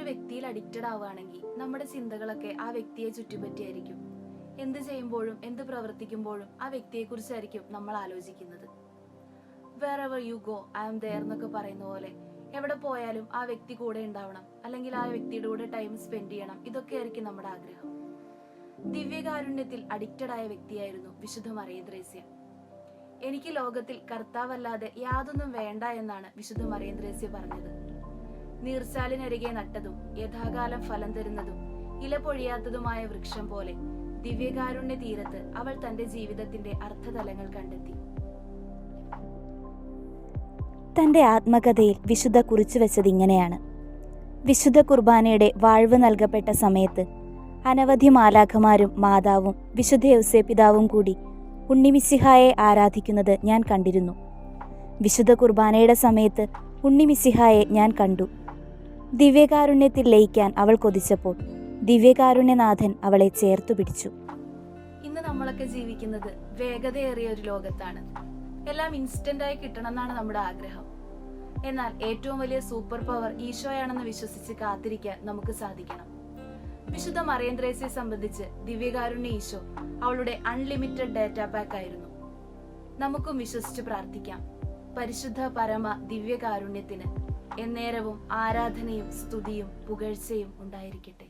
വ്യക്തിയിൽ അഡിക്റ്റഡ് ആവുകയാണെങ്കിൽ നമ്മുടെ ചിന്തകളൊക്കെ ആ വ്യക്തിയെ ചുറ്റിപ്പറ്റിയായിരിക്കും. എന്ത് ചെയ്യുമ്പോഴും എന്ത് പ്രവർത്തിക്കുമ്പോഴും ആ വ്യക്തിയെക്കുറിച്ചായിരിക്കും നമ്മൾ ആലോചിക്കുന്നത്. wherever you go I am there എന്നൊക്കെ പറയുന്ന പോലെ എവിടെ പോയാലും ആ വ്യക്തി കൂടെ ഉണ്ടാവണം, അല്ലെങ്കിൽ ആ വ്യക്തിയുടെ കൂടെ ടൈം സ്പെൻഡ് ചെയ്യണം. ഇതൊക്കെയായിരിക്കും നമ്മുടെ ആഗ്രഹം. ദിവ്യകാരുണ്യത്തിൽ അഡിക്റ്റഡ് ആയ വ്യക്തിയായിരുന്നു വിശുദ്ധ മറിയ ത്രേസ്യ. എനിക്ക് ലോകത്തിൽ കർത്താവല്ലാതെ യാതൊന്നും വേണ്ട എന്നാണ് വിശുദ്ധ മറിയ ത്രേസ്യ പറഞ്ഞത്. നീർച്ചാലിനരികെ നട്ടതും യഥാകാലം ഫലം തരുന്നതും ഇല പൊഴിയാത്തതുമായ വൃക്ഷം പോലെ ദിവ്യകാരുണ്യ തീരത്ത് അവൾ തന്റെ ജീവിതത്തിന്റെ അർത്ഥതലങ്ങൾ കണ്ടെത്തി. തന്റെ ആത്മകഥയിൽ വിശുദ്ധ കുറിച്ചു വെച്ചത് ഇങ്ങനെയാണ്: വിശുദ്ധ കുർബാനയുടെ വാഴ്വ് നൽകപ്പെട്ട സമയത്ത് അനവധി മാലാഖമാരും മാതാവും വിശുദ്ധ യൗസേപ്പിതാവും കൂടി ഉണ്ണിമിശിഹായെ ആരാധിക്കുന്നത് ഞാൻ കണ്ടിരുന്നു. വിശുദ്ധ കുർബാനയുടെ സമയത്ത് ഉണ്ണിമിശിഹായെ ഞാൻ കണ്ടു. ദിവ്യകാരുണ്യത്തിൽ ലയിക്കാൻ അവൾ കൊതിച്ചപ്പോൾ ദിവ്യകാരുണ്യനാഥൻ അവളെ ചേർത്തു പിടിച്ചു. ഇന്ന് നമ്മളൊക്കെ ജീവിക്കുന്നത് വേഗതയേറിയ ഒരു ലോകത്താണ്. എല്ലാം ഇൻസ്റ്റന്റായി കിട്ടണമെന്നാണ് നമ്മുടെ ആഗ്രഹം. എന്നാൽ ഏറ്റവും വലിയ സൂപ്പർ പവർ ഈശോയാണെന്ന് വിശ്വസിച്ച് കാത്തിരിക്കാൻ നമുക്ക് സാധിക്കണം. വിശുദ്ധ മറിയം ത്രേസ്യയെ സംബന്ധിച്ച് ദിവ്യകാരുണ്യ ഈശോ അവളുടെ അൺലിമിറ്റഡ് ഡാറ്റ പാക്ക് ആയിരുന്നു. നമുക്കും വിശ്വസിച്ച് പ്രാർത്ഥിക്കാം. പരിശുദ്ധ പരമ ദിവ്യകാരുണ്യത്തിന് എന്നേരവും ആരാധനയും സ്തുതിയും പുകഴ്ചയും ഉണ്ടായിരിക്കട്ടെ.